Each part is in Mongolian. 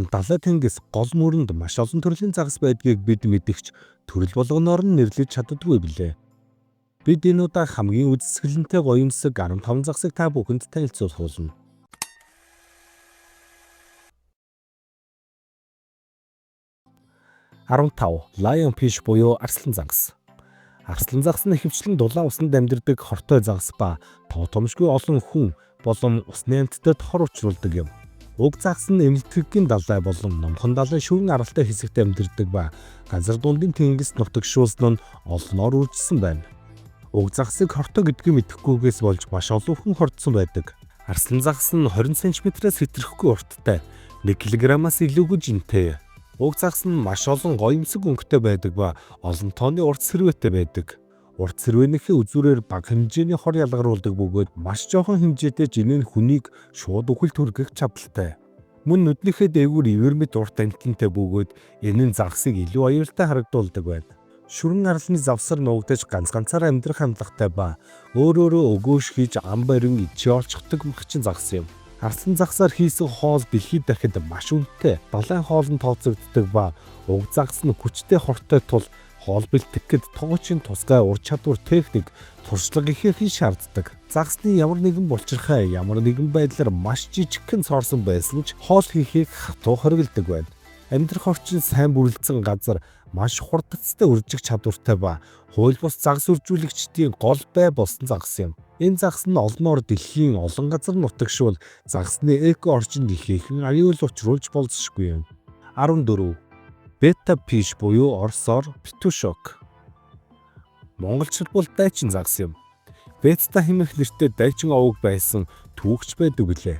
Далай тэнгис гол мөрөнд маш олон төрлийн загас байдгийг бид мэдэгч төрөл болгоноор нь нэрлэж чаддаггүй билээ. Бид энэ удаа хамгийн үзэсгэлэнтэй гоёмсог 15 загсыг та бүхэнд танилцуулах болно. 15. Lionfish буюу арслан загас. Арслан загас нь ихэвчлэн дулаан усанд амьдардаг хортой загас ба тоотомшгүй олон хүн болон усны амьтдад хор учруулдаг юм. Уг загас нь эмэлтгэгийн далай болон номхон далай шүүн аралтай хэсэгт амьдардаг ба газар дундын тэнгис нутагшуулсан нь олноор үржсэн байна. Уг загасыг хортой гэдгийг мэдэхгүйгээс болж маш олон хүн хордсон байдаг. Арслан загас нь 20 см-аас хэтрэхгүй урттай, 1 кг-аас илүүгүй жинтэй. Уг загас нь маш олон гоёмсог өнгөтэй байдаг ба олон тооны урт сэрвээтэй байдаг. Урт сэрвээнийхээ үзүүрээр бага хэмжээний хор ялгаруулдаг бөгөөд маш жоохон хэмжээтэй жинийн хүнийг шууд үхэлд хүргэх чадaltaй. Мөн нүднийхээ дээгүүр ивэрмэд урт амтантай бөгөөд энэ нь загасыг илүү аюултай харагдуулдаг байна. Шүрэн аралны завсар нуугдаж ганцаараа амьдрах хандлагатай ба өөрөөрөө өгөөш хийж ам барин ичээ олчдаг махчин загас юм. Арслан загсаар хийсэн хоол дэлхийд дахинд маш үнэтэй далайн хоолнд тооцогддог ба уг загас нь хүчтэй хортой тул хоол бэлтгэхэд тоочийн тусгай ур чадвар техник туршлага ихээр шаарддаг. Загасны ямар нэгэн булчирхай ямар нэгэн байдлаар маш жижигхэн цоорсон байсан ч хоол хийхийг хатуу хоригддаг байна. Амьдрах орчин сайн бүрэлдсэн газар маш хурдцтай үржих чадвартай ба хууль бус загас үржүүлэгчдийн гол бай болсон загас юм. Энэ загас нь олноор дэлхийн олон газар нутагшуул загасны эко орчинд ихээхэн аюул учруулж болзошгүй юм. 14. Betta fish буюу орсоор петушок. Монголчууд бол дайчин загас юм. Бетта хэмээх нэртэй дайчин овог байсан түүхч байдаг билээ.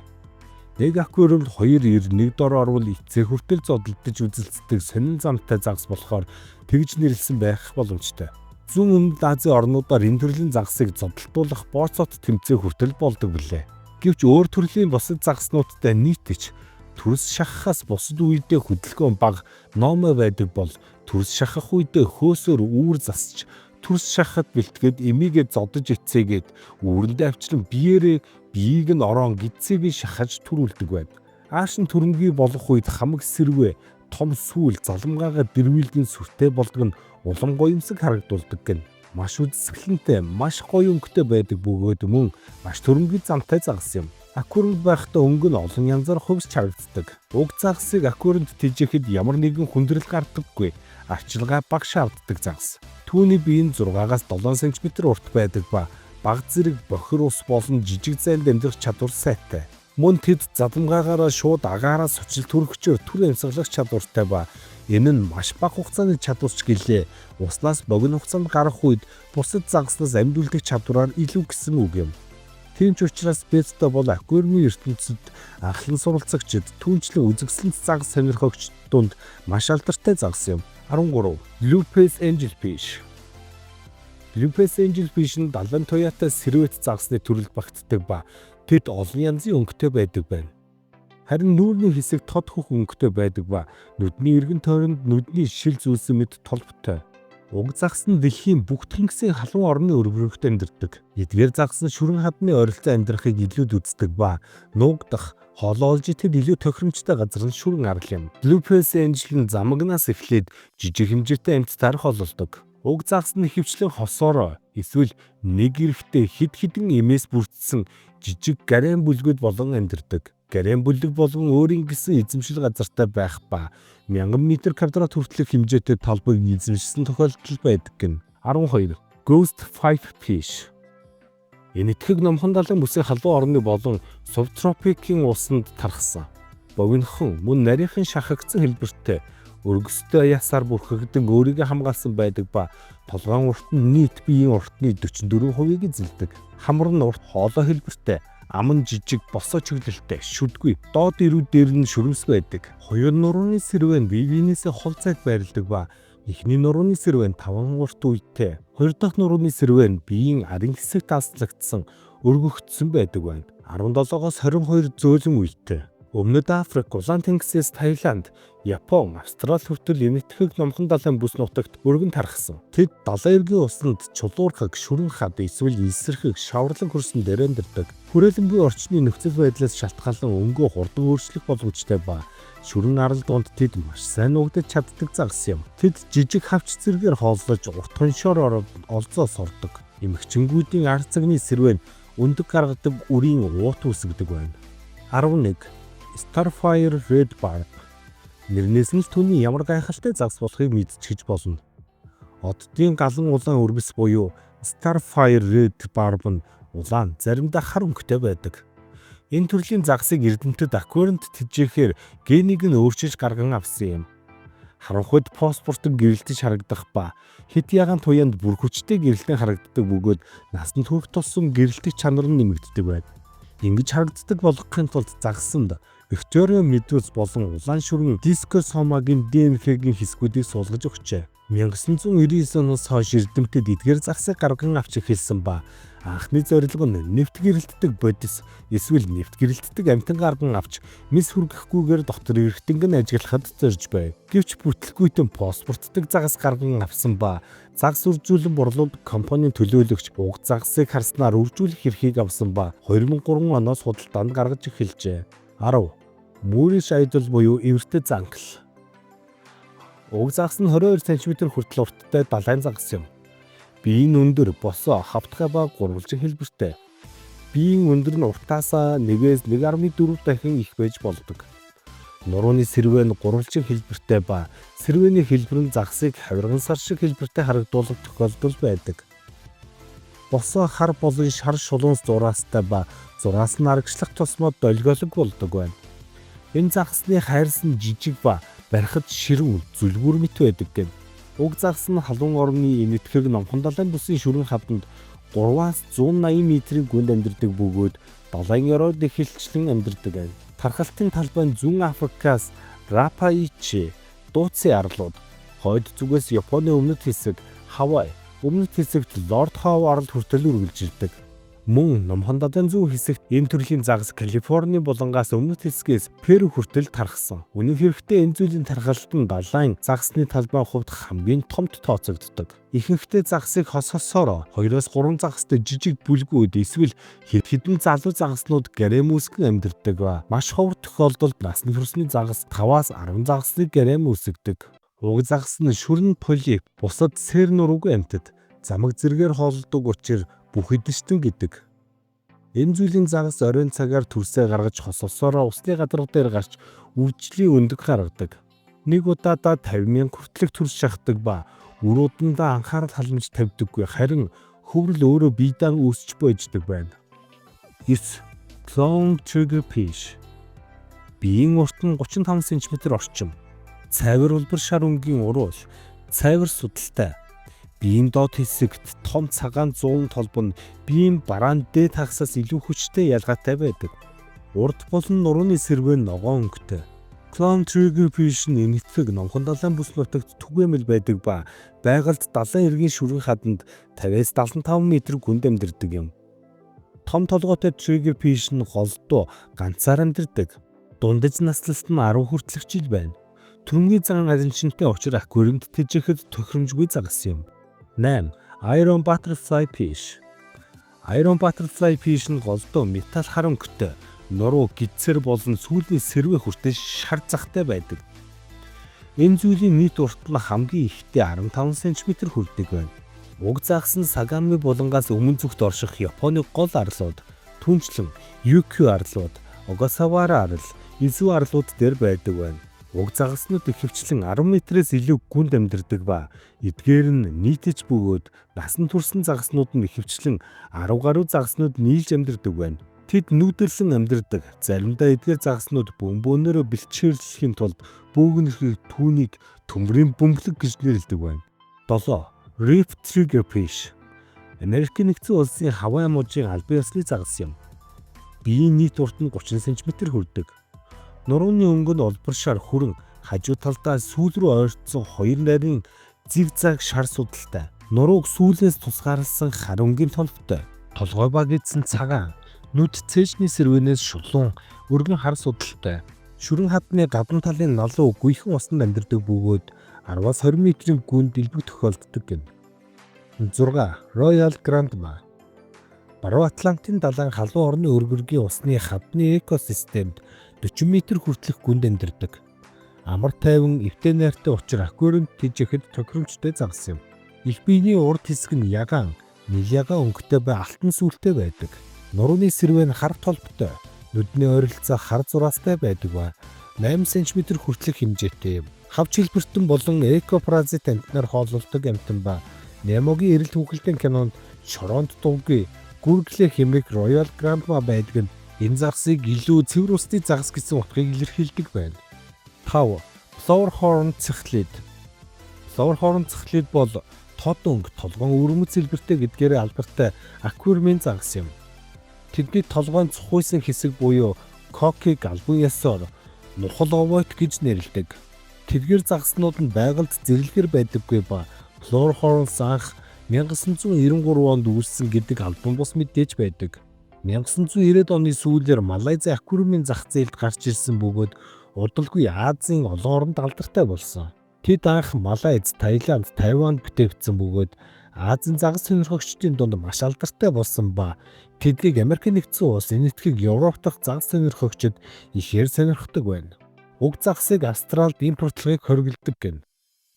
Нэг аквариумд 2 ир нэг дор орвол эцээ хүртэл зодолдож үзэлцдэг сонин замтай загас болохоор тэгж нэрлсэн байх боломжтой. Зүүн өмнөд Азийн орнуудаар энэ төрлийн загасыг зодтолтуулах бооцоот тэмцээн хүртэл болдог билээ. Гэвч өөр төрлийн бусад загаснуудтай нийтэж түрс шахахаас бусад үедээ хөдөлгөөн бага номой байдаг бол түрс шахах үедээ хөөсөөр үүр засч түрс шахахад бэлтгээд эмигээ зодож эцээгээд үүрэндээ авчран биеийг нь орон гидсийг шахаж төрүүлдэг байна. Аашин төрөнгийн болох үед хамаг сэрвэ том сүүл заламгаагаа дэрвүүлгийн сүртэй болдог нь улам гоёмсог харагдуулдаг гэн. Маш үзэсгэлэнтэй, маш гоё өнгөтэй байдаг бөгөөд мөн маш төрөнгийн замтай загас юм. Аквариумд байхдаа өнгө нь олон янзаар хувьсч харагддаг. Уг загасыг аквариумд тэжээхэд ямар нэгэн хүндрэл гардаггүй, арчилгаа бага шаарддаг загас. Түүний бие нь 6-аас 7 см урт байдаг ба бага зэрэг бохир ус болон жижиг зайд амьдрах чадвар сайтай. Мөн тэд задамгаагаараа шууд агаараа сочил төрөгчөөр түр амьсгалах чадвартай ба энэ нь маш бага хугацааны чадварч гэлээ. Уснаас богино хугацаанд гарах үед бусад загаснаас амьд үлдэх чадвараар илүү гэсэн үг юм. Тийм ч учраас Betta бол аквариумын ертөнцид анхлан суралцагчид түүнчлэн үзэгсэлэнт загас сонирхогч дунд маш алдартай загас юм. 13. Lupus angelfish. Lupus angelfish нь далайн туяатай сэрвэт загасны төрөлд багтдаг ба тэд олон янзын өнгөтэй байдаг байна. Харин нүүрний хэсэг тод хөх өнгөтэй байдаг ба нүдний эргэн тойронд нүдний шил зүүсэн мэт толботой. Уг загас нь дэлхийн бүх тэнгисийн халуун орны өргөрөгт амьдардаг. Эдгээр загас нь шүрэн хадны ойролцоо амьдрахыг илүүд үздэг ба нуугдах, хоолоо олж идэхэд илүү тохиромжтой газар нь шүрэн арал юм. Lupus angel нь замагнаас эхлээд жижиг хэмжээтэй амьтдаар хололдог. Уг загас нь ихэвчлэн хосоор эсвэл нэг эрэхтэй хид хідэн эмээс бүрдсэн жижиг гараан бүлгүүд болон амьдардаг. Гараан бүлэг болгон өөрийн гэсэн эзэмшил газартай байх ба 1000 м² хүртэлх хэмжээтэй талбайг эзэмшсэн тохиолдол байдаг гэн. 12. Ghost fish. Энэ этхэг номхон далайн бүсийн халуун орны болон субтропикийн усанд тархсан. Богинохон мөн нарийнхан шахагдсан хэлбэртэй өргөстэй ясаар бүрхэгдэн өөрийгөө хамгаалсан байдаг ба толгойн урт нь нийт биеийн уртны 44%-ийг эзэлдэг. Хамар нь урт хоолой хэлбэртэй, ам нь жижиг босоо чиглэлтэй, шүдгүй. Доод ирүүд дээр нь шүрмс байдаг. Хоёр нурууны сэрвэн бие биенээсээ хол цайд байрладаг ба эхний нурууны сэрвэн 5 урт үйтэй, хоёр дахь нурууны сэрвэн биеийн арын хэсэгт таслагдсан өргөгдсөн байдаг байна. 17-оос 22 зөөлөн үйтэй. Өмнөд Африк, Улаан тэнгисээс Таиланд, Япон, Австрали хүртэл энэтхэг номхон далайн бүс нутагт өргөн тархсан. Тэд далайн эргийн усанд чулуурхаг, шүрэн хад эсвэл эсэрхэг, шаварлаг хөрсөн дээр амьдардаг. Хүрээлэнгүй орчны нөхцөл байдлаас шалтгаалan өнгөө хурдан өөрчлөх боломжтой ба Шүрэн арал донд тэд маш сайн нуугдаж чаддаг загас юм. Тэд жижиг хавч зэргээр хооллож утганшоор олзоос ордог. Эмэгчингүүдийн ард цагны сэрвэн өндөг гаргадаг үрийн уут үсгдэг байна. 11. Starfire Red Barb. Нэрнээс нь л түүний ямар гайхалтай загас болохыг мэдчихэж болно. Оддын галан улаан өрбөс буюу Starfire Red Barb нь улаан, заримдаа хар өнгөтэй байдаг. Энэ төрлийн загасыг эрдэмтэд аквариумд тэжээхээр генийг нь өөрчилж гарган авсан юм. Харанхуйд фосфортог гэрэлтэж харагдах ба хэд ягаан туяанд бүр хүчтэй гэрэлтэн харагддаг бөгөөд насанд хүрэх тусам гэрэлтэх чанар нь нэмэгддэг байна. Ингэж харагддаг болгохын тулд загасанд Victoria Meadows болон улаан шүрэн Discosoma-гийн ДНХ-гийн хэсгүүдийг суулгаж өгчээ. 1999 оноос хойш эрдэмтэд эдгээр загсыг гарган авч эхэлсэн ба анхны зорилго нь нефт гэрэлтдэг бодис эсвэл нефт гэрэлтдэг амтан гарган авч мис хүргэхгүйгээр доктор эргэтэнг нь ажиглахад зорж байв. Гэвч бүтлгүйтэн фосфортдаг загас гарган авсан ба загас үржүүлэн борлуулдаг компанийн төлөөлөгч уг загсыг харснаар үржүүлэх эрхийг авсан ба 2003 оноос худалдаанд гаргаж эхэлжээ. 10. Moorish Idol буюу эвэртэй зангал. Уг загас нь 22 см хүртэл урттай далайн загас юм. Биеийн өндөр, босоо, хавтгай ба гурвалжин хэлбэртэй. Биеийн өндөр нь уртаасаа 1-1.4 дахин их байж болдог. Нурууны сэрвэн гурвалжин хэлбэртэй ба сэрвэний хэлбэр нь загсыг хавирган сар шиг хэлбэртэй харагдуулах тохиолдол байдаг. Босоо хар болон шар шулуун зураастай ба зураас нь арагшлах тусмаа долгиолог болдог байна. Энэ загасны хайрс нь жижиг ба барихад ширүүн зүлгүүр мэт байдаг гэн. Уг загас нь халуун орны энэтхэг номхон далайн бүсийн шүрэн хаданд 3-аас 180 метрийн гүнд амьдардаг бөгөөд далайн ёроод эхэлчлэн амьдардаг байна. Тархалтын талбай зүүн Африкаас Рапаичи, Дууцын арлууд, хойд зүгээс Японы өмнөд хэсэг, Хавай, өмнөд хэсэгт Лорд Хоу арал хүртэл үргэлжилдэг. Мөн номхон далайн зүүн хэсэгт энэ төрлийн загас Калифорни булангаас өмнөд хэсгээс Перу хүртэл тархсан. Үнэн хэрэгтээ энэ зүйлийн тархалт нь далайн загасны талбайн хувьд хамгийн томд тооцогддог. Ихэнхдээ загасыг хосоор 2-3 загастай жижиг бүлгүүд эсвэл хэд хэдэн залуу загаснууд гэрэм үүсгэн амьдардаг ба маш ховор тохиолдолд насны хүрсний загас 5-аас 10 загасныг гэрэм үүсгдэг. Уг загас нь шүрэн полип, бусад сэр нуруугүй амьтад замаг зэргээр хооллдог учир бүх эдэштэн гэдэг. Энэ зүйлийн загас оройн цагаар төрсөө гаргаж хосолсороо усны гадар дээр гарч үржлийн өндөг гаргадаг. Нэг удаадаа 50,000 хүртэлх төрс шахдаг ба өрөөдөндөө анхаарал халамж тавьдаггүй харин хөврөл өөрөө биедээ үүсч бойждаг байна. 9. Clown Triggerfish. Биеийн урт нь 35 см орчим. Цайвар улбар шар өнгийн уруул, цайвар судалтай. Биеийн доод хэсэгт том цагаан зуун толбо нь биеийн бараан дээд хагасаас илүү хүчтэй ялгаатай байдаг. Урд болон нурууны сэрвэн ногоон өнгөтэй. Clown Triggerfish нь энэтхэг номхон далайн бүс нутагт түгээмэл байдаг ба байгальд далайн эргийн шүрэн хаданд 50-75 м гүнд амьдардаг юм. Том толгойтой Triggerfish нь голдуу ганцаар амьдардаг. Дундаж наслалт нь 10 хүртэлх жил байна. Түрмгийн зан аринчинтай учир аквариумд тэжээхэд тохиромжгүй загас юм. 8. Iron Butterfly Fish. Iron Butterfly Fish нь голдуу металл хар өнгөтэй, нуруу гидсэр болон сүүлийн сэрвэ хүртэл шар захтай байдаг. Энэ зүйлийн нийт урт нь хамгийн ихтэй 15 см хүрдэг байна. Уг загас нь Сагами булангаас өмнө зүгт орших Японы гол арлууд, түнчлэн Юкю арлууд, Огасавара арал, Изү арлууд дээр байдаг байна. Уг загаснууд ихэвчлэн 10 м-ээс илүү гүнд амьдардаг ба эдгээр нь нийтэж бөгөөд насан турсан загаснууд нь ихэвчлэн 10 гаруй загаснууд нийлж амьдардаг байна. Тэд нүүдэлсэн амьдардаг. Заримдаа эдгээр загаснууд бөмбөөнөөрөө бэлчээрлэхийн тулд бөөгнөрхийг түүнийг төмрийн бөмбөлөг гэж нэрлэдэг байна. 7. Reef Triggerfish. Америкийн нэгдсэн улсын Хавай мужийн албан ёсны загас юм. Биеийн нийт урт нь 30 см хүрдэг. Нурууны өнгө нь улбар шар хүрэн хажуу талдаа сүүл рүү ойртсон 2 нарийн зигзаг шар судалтай. Нурууг сүүлээс тусгаарласан хар өнгийн толбтой. Толгой баг эзэн цагаан. Нүд цээжний сэрвэнээс шулуун өргөн хар судалтай. Шүрэн хадны гадна талын налуу гүйхэн усанд амьдардаг бөгөөд 10-аас 20 м-ийн гүнд дэлбэг тохиолддог гэнэ. 6. Royal Grandma. Баруун Атлантын далайн халуун орны өргөргийн усны хадны экосистемд 40 м хүртэлх гүнд амьдардаг. Амар тайван эвтэй найртай учир аквариумд тэжээхэд тохиромжтой загас юм. Их биений урд хэсэг нь ягаан, нилягаан өнгөтэй бай алтан сүлтэй байдаг. Нурууны сэрвэн хар толботой, нүдний ойролцоо хар зураастай байдаг ба 8 см хүртэлх хэмжээтэй юм. Хавч хэлбэртэн болон экопаразит амтнаар хооллолдог амтан ба Немогийн эрэл хүүхэлдэйн кинонд шоронд дуугүй гүрглээ хэмээх Royal Grandma байдаг нь энэ загсыг илүү цэвэр усны загас гэсэн утгыг илэрхийлдэг байна. 5. Flowerhorn цэхлэд. Flowerhorn цэхлэд бол тод өнгө толгоон өрмөц хэлбэртэй гэдгээр алдартай аквариумын загас юм. Тэдний толгоон цухуйсан хэсэг буюу кокиг албан ёсоор нухал овойт гэж нэрлэдэг. Тэдгээр загаснууд нь байгальд зэрлэгэр байдаггүй ба Flowerhorns анх 1993 онд үүссэн гэдэг албан бус мэдээж байдаг. 1990-ад оны сүүлээр Малайз аквариумын зах зээлд гарч ирсэн бөгөөд удалгүй Азийн олон оронд алдартай болсон. Тэд анх Малайз, Таиланд, Тайванд бүтээгдсэн бөгөөд Азийн загас сонирхогчдын дунд маш алдартай болсон ба тэднийг Америк нэгдсэн улс, энэтхэг Европ дахь загас сонирхогчид ихээр сонирхдог байна. Уг загасыг Австралид импортлохыг хориглодог гэнэ.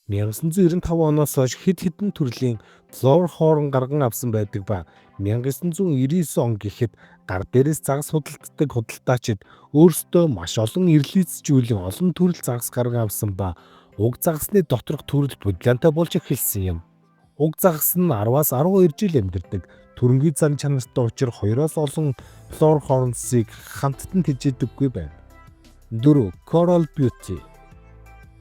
1995 оноос хойш хэд хэдэн төрлийн Flowerhorn гарган авсан байдаг ба 1999 он гэхэд гар дээрээс загас худалддаг худалдаачид өөрсдөө маш олон ирлийцжүүлэн олон төрөл загас гарган авсан ба уг загасны доторх төрөл бодлонтой болж эхэлсэн юм. Уг загас нь 10-аас 12 жил амьдардаг. Төрөнгийн зан чанартай учир 2-оос олон Flowerhorns-ыг хамттан тэжээдэггүй байна. 4. Coral Beauty.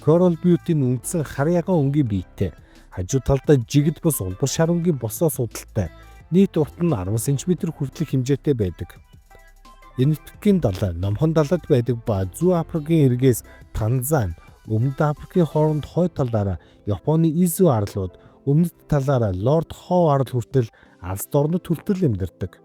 Coral Beauty-ийн үндсэн хар ягаан өнгийн биетэй. Хажуу талдаа жигд бус улбар шар өнгийн босоо судалтай. Нийт урт нь 10 см хүртэлх хэмжээтэй байдаг. Энэтхэгийн далай, номхон далайд байдаг ба Зүүн Африкийн эргээс Танзани, Өмнөд Африкийн хооронд хойд талаараа Японы Изү арлууд, өмнөд талаараа Лорд Хоу арал хүртэл алс дорнод хүртэл амьдардаг.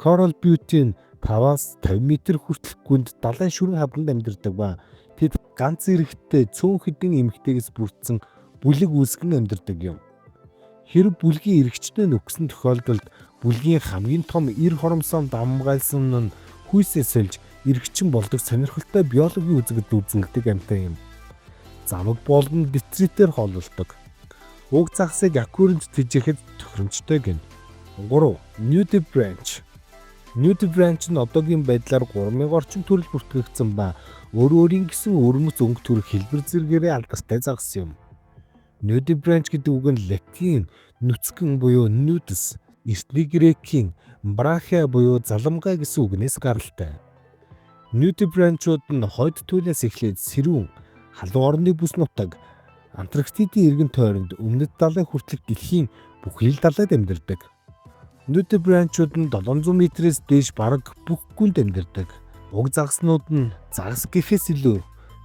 Coral Beauty нь 5-аас 50 м хүртэлх гүнд далайн шүрэн хавранд амьдардаг ба тэд ганц эрэхтэй цөөн хэдэн эмэгтэйгээс бүрдсэн бүлэг үүсгэн амьдардаг юм. Хэрэв бүлгийн эрэгчтэй нөхсөн тохиолдолд бүлгийн хамгийн том эр хоромсоо дамгайлсан нь хүйсээ сэлж эрэгчин болдог сонирхолтой биологийн үзэгд үзэгддэг амтай юм. Замаг болон детритээр хооллолдог. Уг загсыг аквариумд тэжээхэд тохиромжтой гэнэ. 3. Nudibranch. Nudibranch нь одоогийн байдлаар 3000 орчим төрөл бүртгэгдсэн ба өөрийн гэсэн өрмөц өнгө төрх хэлбэр зэргээрээ алдартай загас юм. Nudibranch гэдэг үг нь латин нүцгэн буюу nudus, эртний грекийн brachia буюу заламгай гэсэн үгнээс гаралтай. Nudibranchууд нь хойд туйлаас эхлээд сэрүүн, халуун орны бүс нутаг, Антарктидын эргэн тойронд өмнөд далай хүртэлх дэлхийн бүх ил далайд амьдардаг. Nudibranchууд нь 700 м-ээс дээш бараг бүх гүнд амьдардаг. Уг загаснууд нь загас гэхээс илүү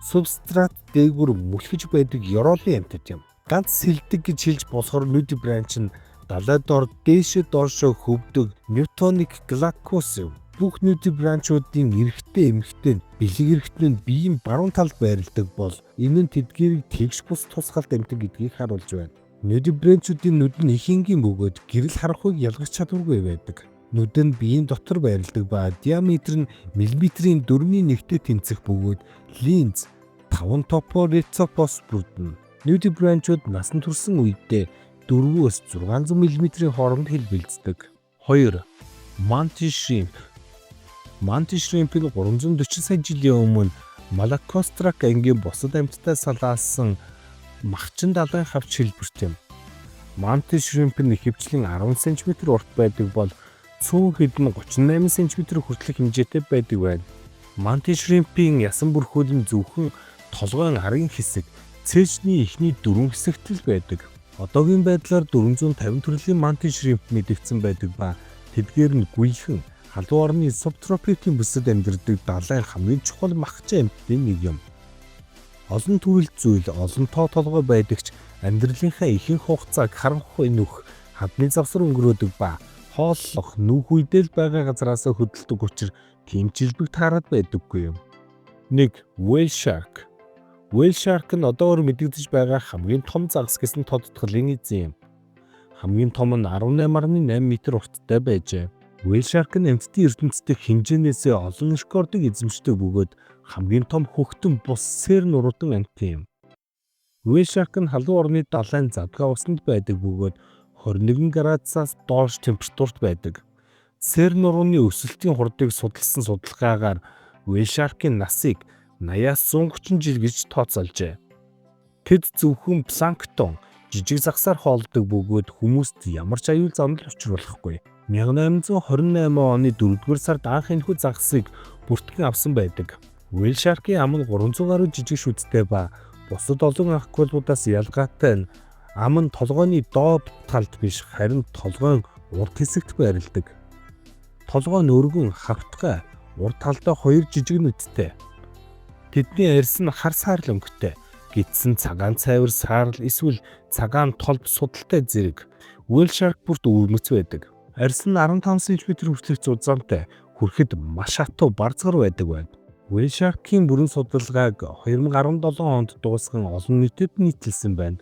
субстрат дээгүүр мүлхэж байдаг ёроолын амьтад юм. Ганц сэлдэг гэж хэлж болохоор Nudibranch нь далайд ор дээшээ доошоо хөвдөг Newtonic Glaucus юм. Бүх Nudibranchуудын эрэгтэй эмэгтэй бэлэг эрэгтэй нь биеийн баруун талд байрладаг бол энэ нь тэдгээрийг тэгш бус тусгалд амьтад гэдгийг харуулж байна. Nudibranchуудын нүд нь их энгийн бөгөөд гэрэл харахыг ялгах чадваргүй байдаг. Нүд нь биеийн дотор байрладаг ба диаметр нь миллиметрийн 4.1-тэй тэнцэх бөгөөд линз 5 топо рецепос бүрдэнэ. Nudibranchууд насан турсан үедээ 4-өөс 600 мм-ийн хооронд хэлбэлцдэг. 2. Mantis shrimp. Mantis shrimp-ийг 340 сая жилийн өмнө Малакострак ангийн бусад амьтдаа салаасан махчин далайн хавч хэлбэрт юм. Mantis shrimp нь ихэвчлэн 10 см урт байдаг бол цөөн хэд нь 38 см хүртэлх хэмжээтэй байдаг байна. Mantis shrimp-ийн ясан бүрхүүл нь зөвхөн толгойн арын хэсэг, цээжний эхний 4 хэсэгт л байдаг. Одоогийн байдлаар 450 төрлийн Mantis shrimp мэдэгдсэн байдаг ба тэдгээр нь гүйлхэн халуун орны субтропикийн бүсэд амьдардаг далайн хамгийн чухал махчин амьтдын нэг юм. Олон төрөл зүйл, олон тоо толгой байдагч амьдралынхаа ихэнх хугацааг харанхуй нүх, хадны завсар өнгөрөөдөг ба хооллох, нүх үедэл байгаа газараас хөдөлдөг учраас тийм жилбэг таарад байдаггүй юм. 1. Whale shark. Whale shark нь одоогоор мэдэгдэж байгаа хамгийн том загас гэсэн тодтголын эзэн юм. Хамгийн том нь 18.8 м урттай байжээ. Whale shark нь амьтдын ертөнцийн хэмжээнээс олон рекордыг эзэмшдэг бөгөөд хамгийн том хөхтөн бус сэр нуруудан амьтан юм. Whale shark нь халуун орны далайн задгаа усанд байдаг бөгөөд 21 градусаас доош температурт байдаг. Сэр нурууны өсөлтийн хурдыг судалсан судалгаагаар whale shark-ийн насыг 80-аас 130 жил гэж тооцоолжээ. Тэд зөвхөн планктон, жижиг загсаар хоолдог бөгөөд хүмүүст ямар ч аюул заналт учруулахгүй. 1828 оны 4-р сард анх энэхүү загсыг бүртгэн авсан байдаг. Whale shark-ийн ам нь 300 гаруй жижиг шүдтэй ба бусад олон аквалуудаас ялгаатай нь ам нь толгойн доод талд биш харин толгойн урд хэсэгт байрладаг. Толгой нь өргөн хавтгай, урд талдаа 2 жижиг нүдтэй. Тэдний арьс нь хар саарл өнгөтэй. Гидсэн цагаан цайвар саарл эсвэл цагаан толб судалтай зэрэг. Whale shark бүрт өвөрмөц байдаг. Арьс нь 15 см хүртэлх зузаантай, хүрэхэд маш хатуу барзгар байдаг байна. Whale shark-ийн бүрэн судалгааг 2017 онд дуусган олон нийтэд нийтэлсэн байна.